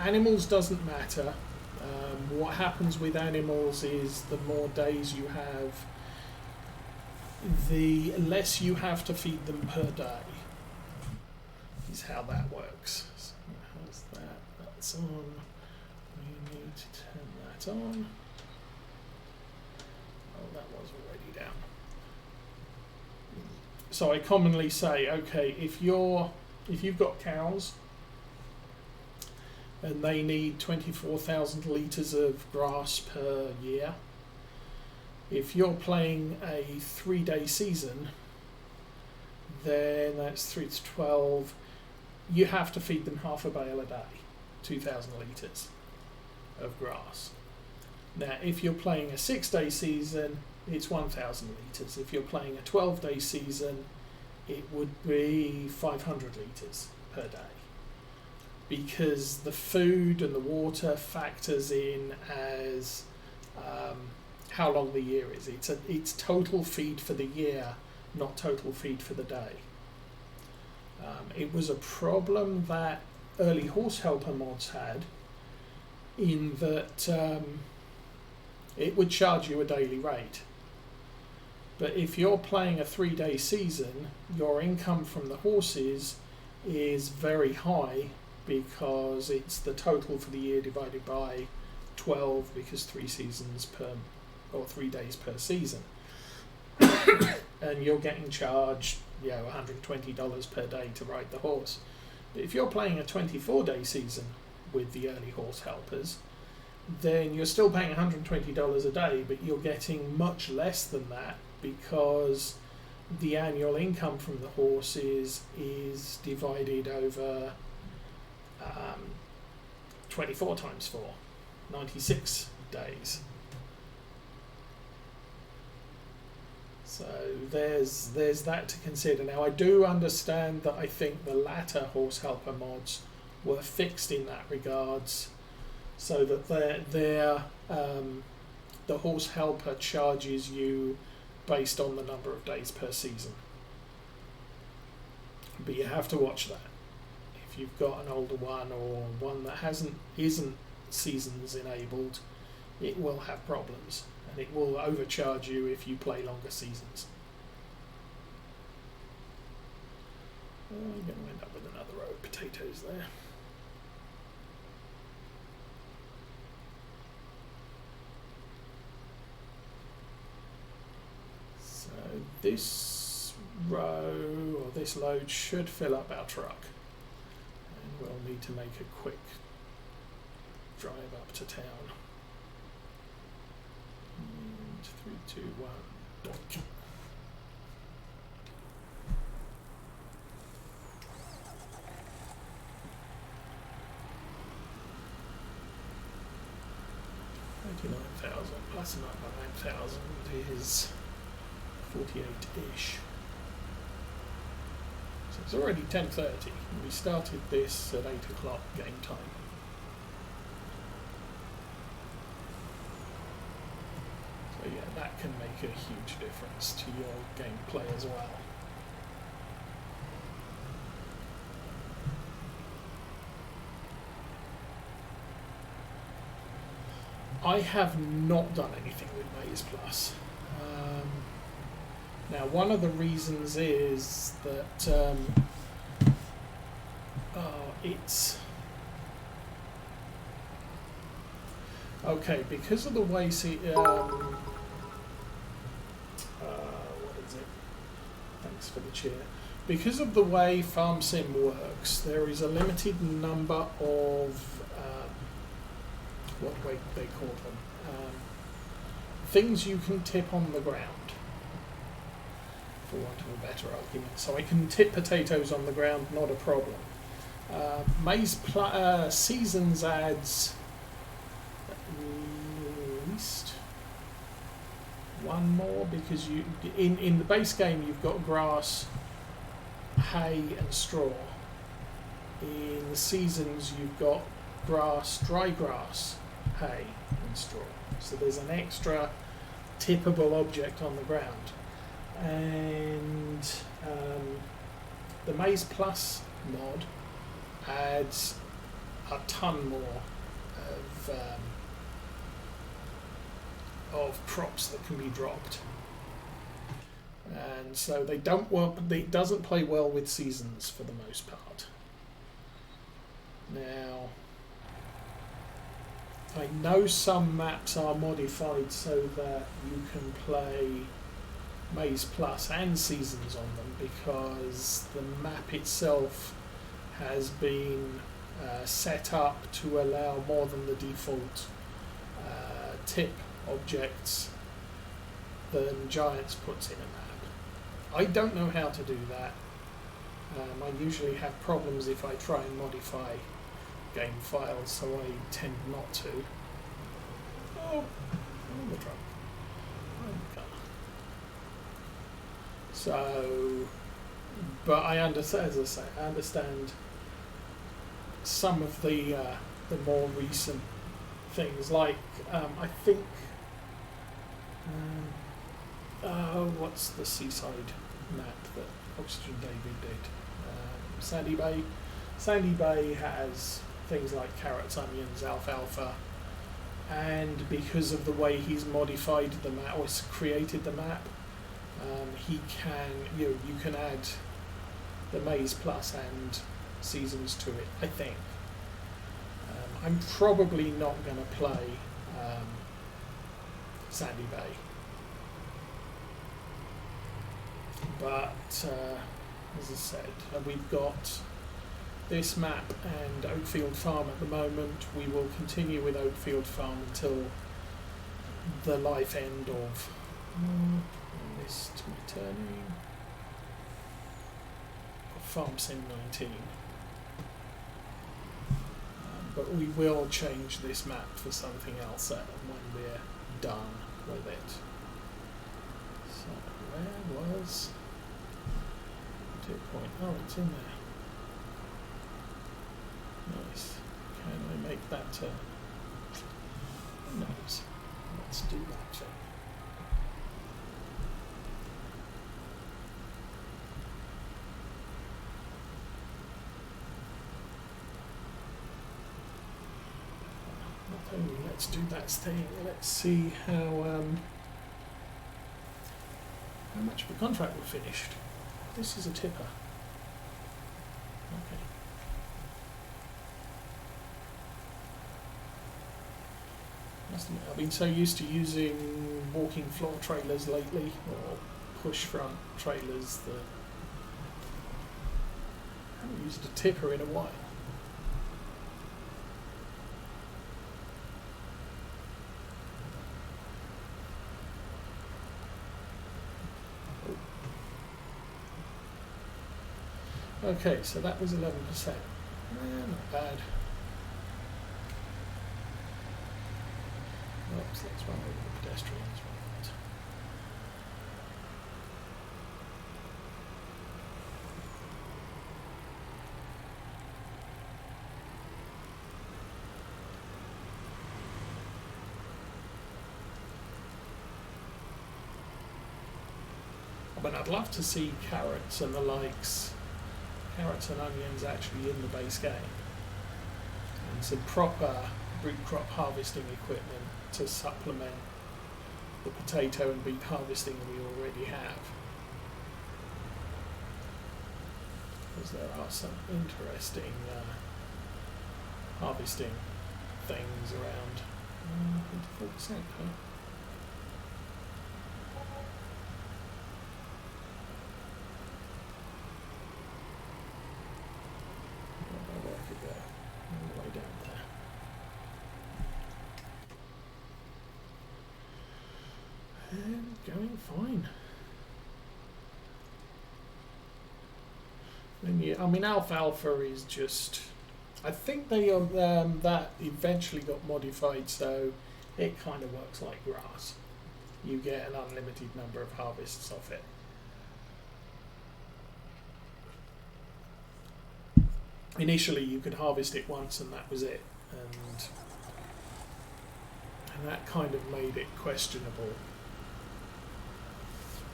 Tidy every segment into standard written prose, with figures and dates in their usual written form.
animals doesn't matter. What happens with animals is the more days you have, the less you have to feed them per day, is how that works. So how's that? That's on. We need to turn that on. Oh, that was already down. So I commonly say, okay, if you've got cows and they need 24,000 litres of grass per year, if you're playing a 3-day season, then that's 3 to 12. You have to feed them half a bale a day, 2,000 litres of grass. Now, if you're playing a 6-day season, it's 1,000 litres. If you're playing a 12-day season, it would be 500 litres per day. Because the food and the water factors in as how long the year is. It's total feed for the year, not total feed for the day. It was a problem that early horse helper mods had, in that it would charge you a daily rate. But if you're playing a 3-day season, your income from the horses is very high, because it's the total for the year divided by 12, because 3 days per season. And you're getting charged $120 per day to ride the horse. But if you're playing a 24-day season with the early horse helpers, then you're still paying $120 a day, but you're getting much less than that, because the annual income from the horses is divided over 24 times 4, 96 days. So there's that to consider. Now, I do understand that I think the latter horse helper mods were fixed in that regards, so that the horse helper charges you based on the number of days per season. But you have to watch that. If you've got an older one, or one that isn't seasons enabled, it will have problems, and it will overcharge you if you play longer seasons. I'm going to end up with another row of potatoes there. So this row, or this load, should fill up our truck. We'll need to make a quick drive up to town. 3, 2, 1, doink. $99,000 plus 99,000 is 48-ish. So it's already 10:30. We started this at 8 o'clock game time. So yeah, that can make a huge difference to your gameplay as well. I have not done anything with Maze Plus. Now, one of the reasons is that it's okay because of the way. What is it? Thanks for the chair. Because of the way Farm Sim works, there is a limited number of what they call them, things you can tip on the ground, for want of a better argument. So I can tip potatoes on the ground, not a problem. Seasons adds at least one more, because you in the base game you've got grass, hay and straw. In the seasons you've got grass, dry grass, hay and straw. So there's an extra tippable object on the ground. And the Maze Plus mod adds a ton more of crops that can be dropped, and so they don't work. It doesn't play well with seasons for the most part. Now, I know some maps are modified so that you can play Maize Plus and Seasons on them, because the map itself has been set up to allow more than the default tip objects than Giants puts in a map. I don't know how to do that. I usually have problems if I try and modify game files, so I tend not to. Oh, the truck. So, but I understand, as I say, I understand some of the more recent things, like I think what's the seaside map that Oxygen David did? Sandy Bay. Sandy Bay has things like carrots, onions, alfalfa, and because of the way he's modified the map or created the map, he can you can add the Maize Plus and Seasons to it. I think I'm probably not going to play Sandy Bay, but as I said, we've got this map and Oakfield Farm at the moment. We will continue with Oakfield Farm until the life end of this returning Farm Sim 19. But we will change this map for something else when we're done with it. So where was 2 point? Oh, it's in there. Nice. Can I make that turn? Nice. Let's do that thing. Not only let's do that thing, let's see how much of a contract we've finished. This is a tipper. Okay. I've been so used to using walking floor trailers lately, or push front trailers, that I haven't used a tipper in a while. Okay, so that was 11%. Not bad. Oops, let's run over the pedestrians. Right. I mean, I'd love to see carrots and the likes, carrots and onions actually in the base game, and some proper root crop harvesting equipment to supplement the potato and beet harvesting we already have, because there are some interesting harvesting things around. 24%, huh? Where I could go, all the way down there. And going fine. And I mean, alfalfa is just, I think they that eventually got modified so it kind of works like grass. You get an unlimited number of harvests off it. Initially you could harvest it once and that was it, and that kind of made it questionable.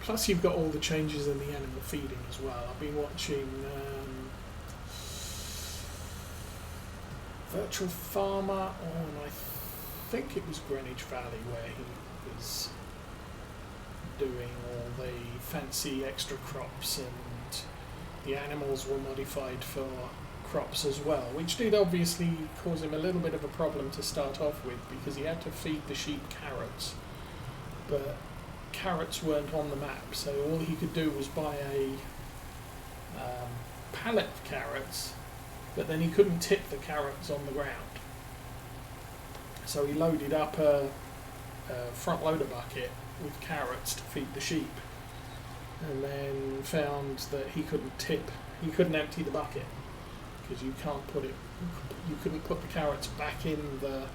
Plus you've got all the changes in the animal feeding as well. I've been watching Virtual Farmer on, I think it was Greenwich Valley, where he was doing all the fancy extra crops, and the animals were modified for crops as well, which did obviously cause him a little bit of a problem to start off with, because he had to feed the sheep carrots, but carrots weren't on the map, so all he could do was buy a pallet of carrots, but then he couldn't tip the carrots on the ground. So he loaded up a front loader bucket with carrots to feed the sheep, and then found that he couldn't empty the bucket, because you couldn't put the carrots back in the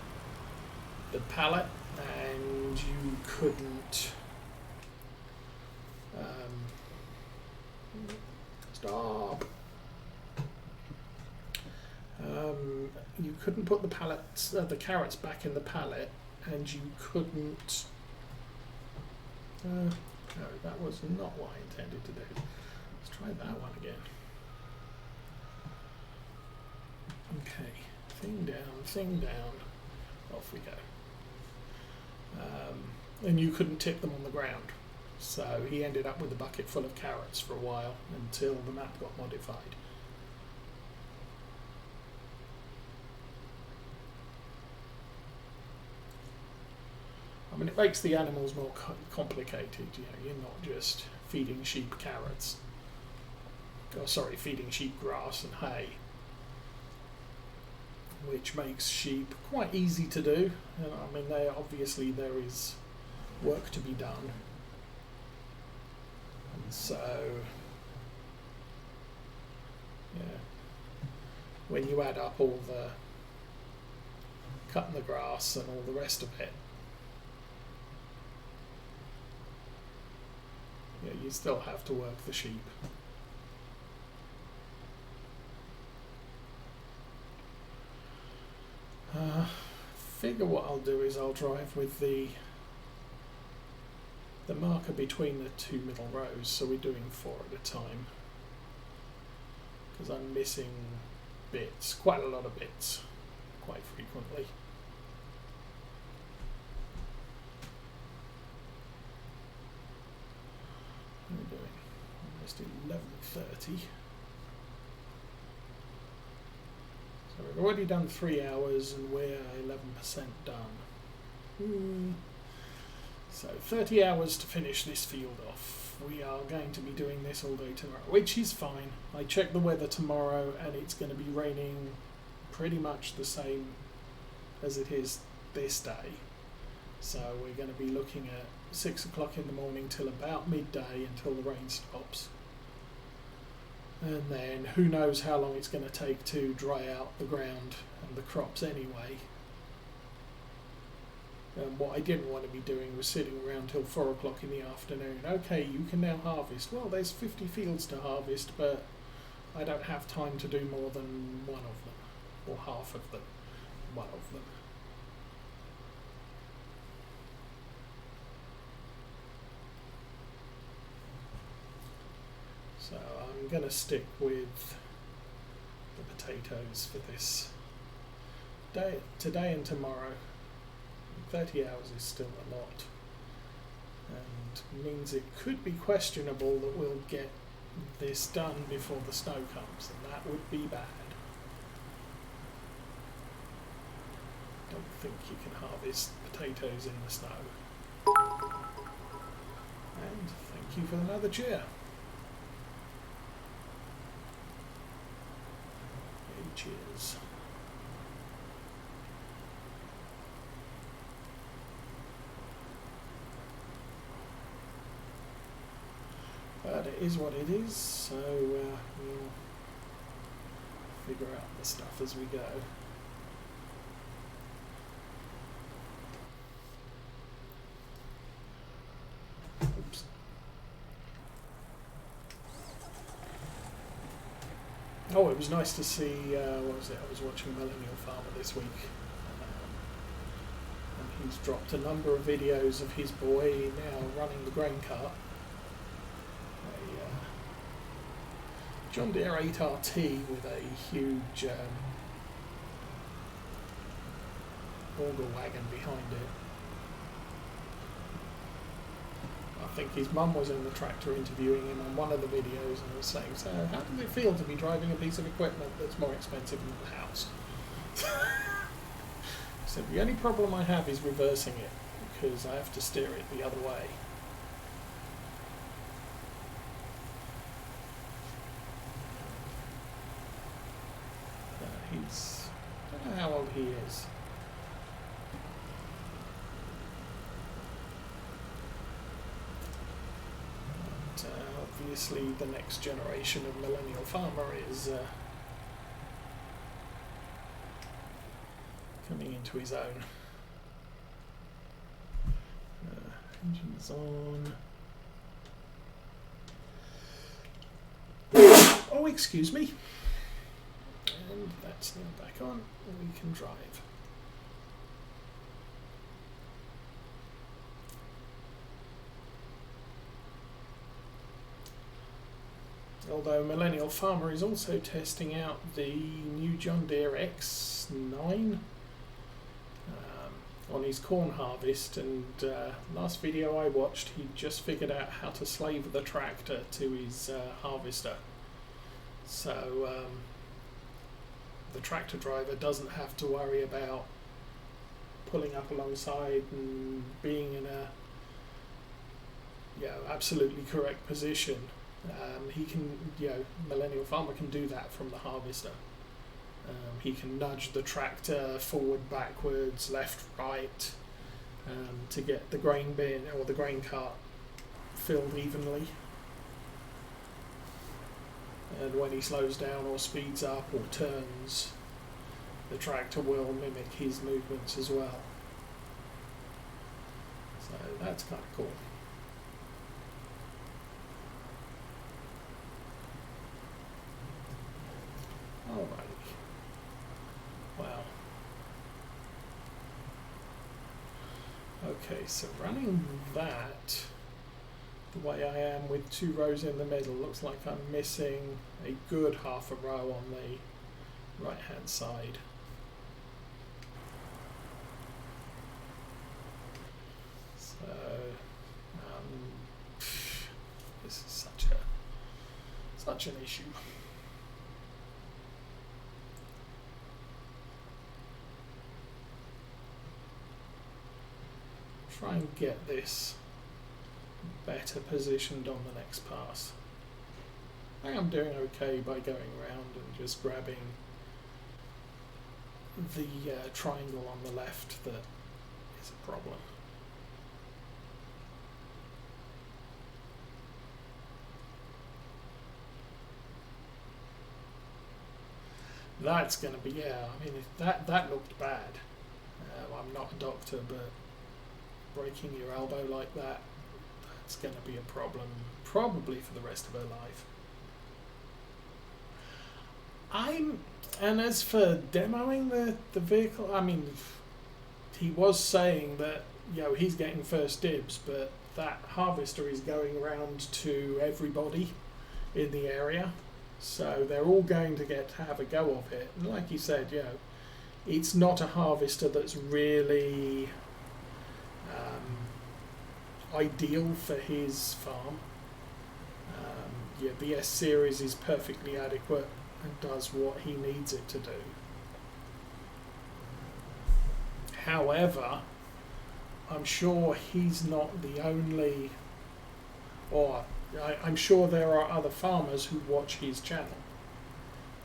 pallet, and you couldn't you couldn't put the carrots back in the pallet, and you couldn't. No, that was not what I intended to do. Let's try that one again. Okay, thing down, off we go. And you couldn't tip them on the ground, so he ended up with a bucket full of carrots for a while until the map got modified. I mean, it makes the animals more complicated. You know, you're not just feeding sheep carrots. Oh, sorry, feeding sheep grass and hay, which makes sheep quite easy to do. And I mean, there is work to be done, and so yeah, when you add up all the cutting the grass and all the rest of it, yeah, you still have to work the sheep. Figure what I'll do is I'll drive with the marker between the two middle rows, so we're doing 4 at a time, because I'm missing bits, quite a lot of bits, quite frequently. What are we doing? Almost 11:30. So we've already done 3 hours and we're 11% done. So 30 hours to finish this field off. We are going to be doing this all day tomorrow, which is fine. I checked the weather tomorrow and it's going to be raining pretty much the same as it is this day. So we're going to be looking at 6 o'clock in the morning till about midday until the rain stops. And then who knows how long it's going to take to dry out the ground and the crops anyway. And what I didn't want to be doing was sitting around till 4 o'clock in the afternoon. Okay, you can now harvest. Well, there's 50 fields to harvest, but I don't have time to do more than one of them, or half of them, one of them. So I'm going to stick with the potatoes for this day, today and tomorrow. 30 hours is still a lot, and means it could be questionable that we'll get this done before the snow comes, and that would be bad. Don't think you can harvest potatoes in the snow. And thank you for another cheer. Cheers. But it is what it is, so we'll figure out the stuff as we go. Oops. Oh, it was nice to see, what was it, I was watching Millennial Farmer this week, and he's dropped a number of videos of his boy now running the grain cart. A John Deere 8RT with a huge auger wagon behind it. I think his mum was in the tractor interviewing him on one of the videos and was saying, so how does it feel to be driving a piece of equipment that's more expensive than the house? So the only problem I have is reversing it, because I have to steer it the other way. He's, I don't know how old he is. But, obviously the next generation of millennial farmer is coming into his own. Engines on. Oh, excuse me. And that's now back on, and we can drive. Although Millennial Farmer is also testing out the new John Deere FS19 on his corn harvest, and last video I watched he just figured out how to slave the tractor to his harvester. So the tractor driver doesn't have to worry about pulling up alongside and being in a absolutely correct position. He can, Millennial Farmer can do that from the harvester. He can nudge the tractor forward, backwards, left, right, to get the grain bin or the grain cart filled evenly. And when he slows down or speeds up or turns, the tractor will mimic his movements as well. So that's kind of cool. Alrighty. Wow. Okay, so running that the way I am with 2 rows in the middle, looks like I'm missing a good half a row on the right hand side. So this is such an issue. Try and get this better positioned on the next pass. I think I'm doing okay by going around and just grabbing the triangle on the left that is a problem. That's going to be, I mean, that looked bad. I'm not a doctor, but breaking your elbow like that, that's going to be a problem probably for the rest of her life. And as for demoing the vehicle, I mean, he was saying that he's getting first dibs, but that harvester is going around to everybody in the area, so they're all going to get to have a go of it. And like he said, it's not a harvester that's really ideal for his farm. The S series is perfectly adequate and does what he needs it to do. However, I'm sure he's not the only, or I'm sure there are other farmers who watch his channel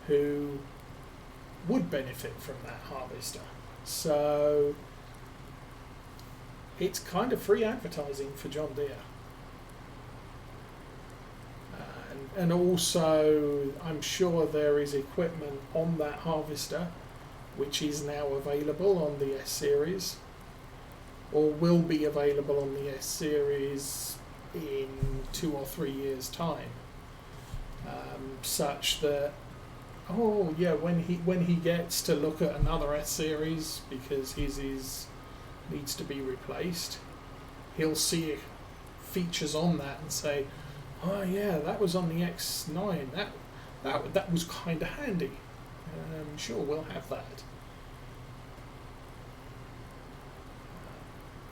who would benefit from that harvester. So it's kind of free advertising for John Deere. And also, I'm sure there is equipment on that harvester which is now available on the S series, or will be available on the S series in 2 or 3 years' time, such that when he gets to look at another S series because his needs to be replaced, he'll see features on that and say, oh yeah, that was on the X9, that was kind of handy. Sure, we'll have that.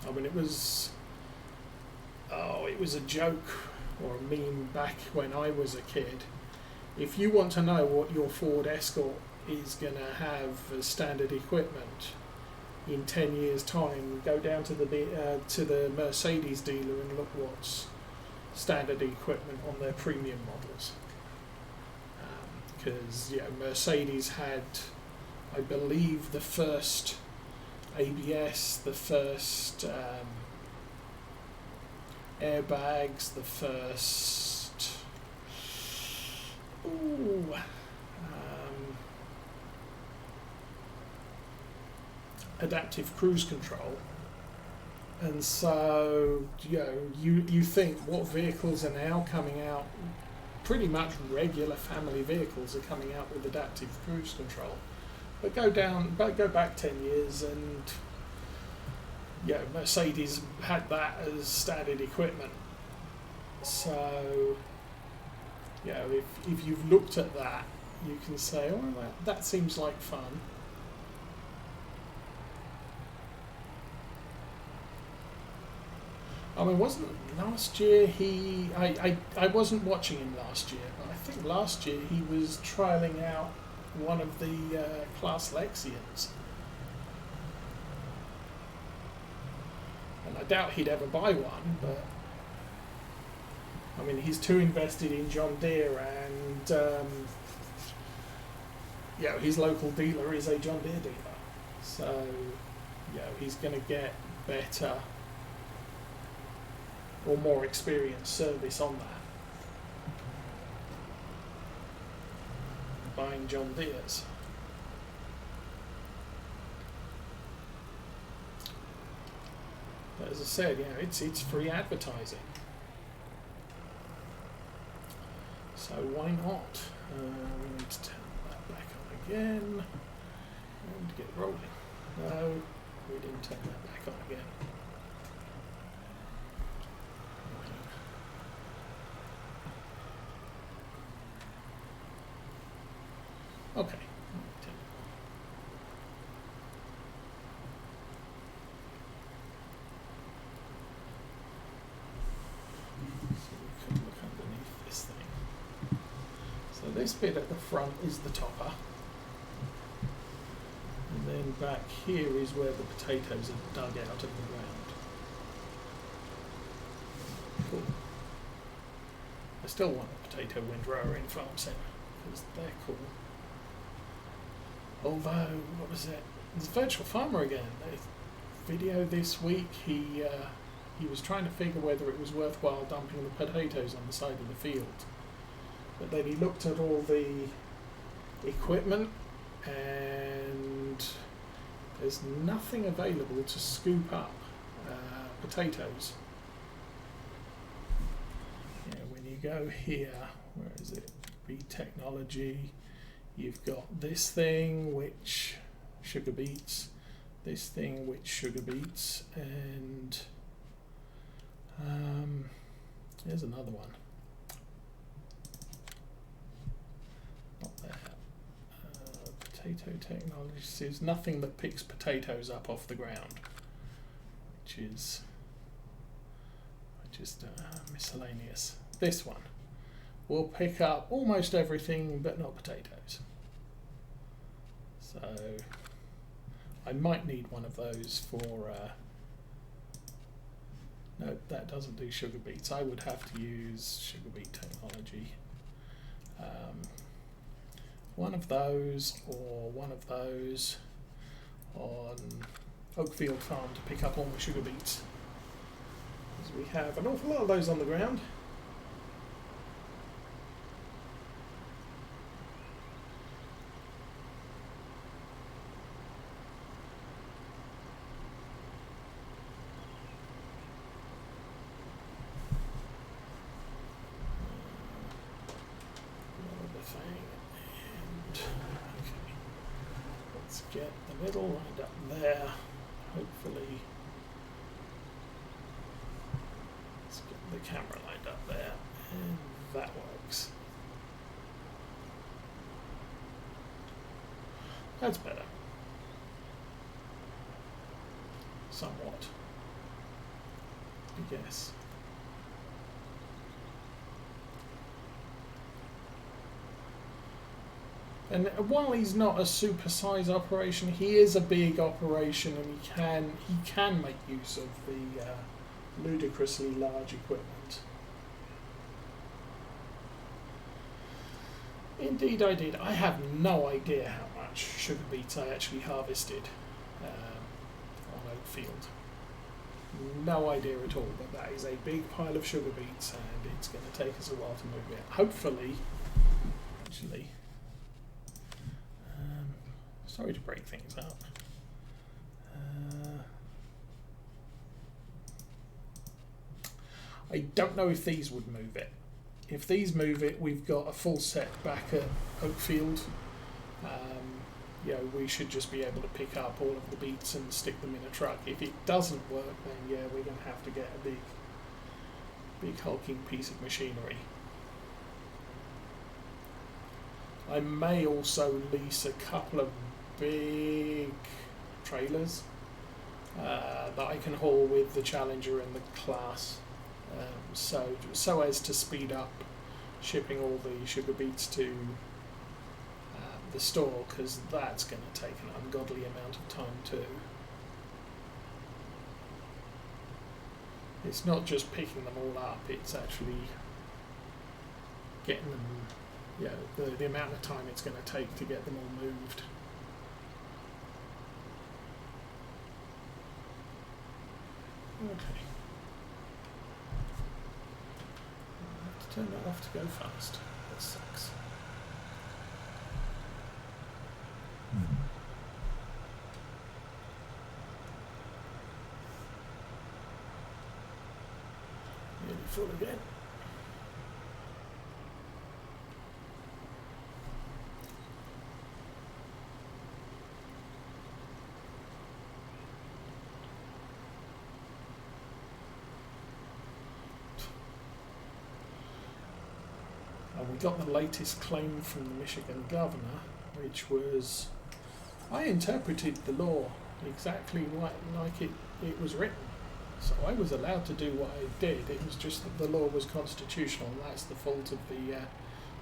I mean, it was a joke or a meme back when I was a kid. If you want to know what your Ford Escort is going to have as standard equipment in 10 years' time, go down to the Mercedes dealer and look what's standard equipment on their premium models. Because Mercedes had, I believe, the first ABS, the first airbags, the first adaptive cruise control. And so you think what vehicles are now coming out, pretty much regular family vehicles are coming out with adaptive cruise control. But go back 10 years and Mercedes had that as standard equipment. So if you've looked at that, you can say, oh, that seems like fun. I mean, wasn't last year I wasn't watching him last year, but I think last year he was trialling out one of the Class Lexians. And I doubt he'd ever buy one, but I mean, he's too invested in John Deere, and his local dealer is a John Deere dealer. So, he's going to get better or more experienced service on that. Buying John Deere's. But as I said, it's free advertising. So why not? We need to turn that back on again and get rolling. No, we didn't turn that back on again. Okay. So we can look underneath this thing. So this bit at the front is the topper. And then back here is where the potatoes are dug out of the ground. Cool. I still want a potato windrower in Farm Centre because they're cool. Although, what was it? It's Virtual Farmer again. A video this week, he was trying to figure whether it was worthwhile dumping the potatoes on the side of the field. But then he looked at all the equipment and there's nothing available to scoop up potatoes. When you go here, where is it? Beet Technology. You've got this thing which sugar beets, this thing which sugar beets, and here's another one. Not there. Potato Technology. There's nothing that picks potatoes up off the ground, which is just miscellaneous. This one will pick up almost everything but not potatoes. So I might need one of those for no, that doesn't do sugar beets. I would have to use Sugar Beet Technology. One of those or one of those on Oakfield Farm to pick up all my sugar beets, because we have an awful lot of those on the ground. Get the middle lined up there, hopefully. Let's get the camera lined up there, and that works. That's better. Somewhat. I guess. And while he's not a super size operation, he is a big operation, and he can make use of the ludicrously large equipment. Indeed I did. I have no idea how much sugar beets I actually harvested on oat field. No idea at all, but that is a big pile of sugar beets, and it's going to take us a while to move it. Hopefully, actually, sorry to break things up. I don't know if these would move it. If these move it, we've got a full set back at Oakfield. We should just be able to pick up all of the beets and stick them in a truck. If it doesn't work, then yeah, we're going to have to get a big hulking piece of machinery. I may also lease a couple of big trailers that I can haul with the Challenger and the Class. So as to speed up shipping all the sugar beets to the store, because that's going to take an ungodly amount of time too. It's not just picking them all up, it's actually getting them, the amount of time it's going to take to get them all moved. Okay. Turn that off to go fast. That sucks. Nearly full again. We got the latest claim from the Michigan governor, which was, I interpreted the law exactly like it was written. So I was allowed to do what I did. It was just that the law was constitutional, and that's the fault of the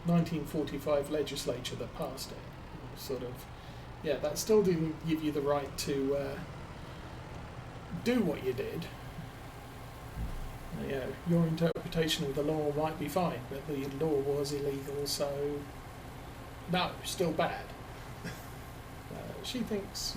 1945 legislature that passed it. Sort of, that still didn't give you the right to do what you did. Your interpretation of the law might be fine, but the law was illegal, so no, still bad. She thinks,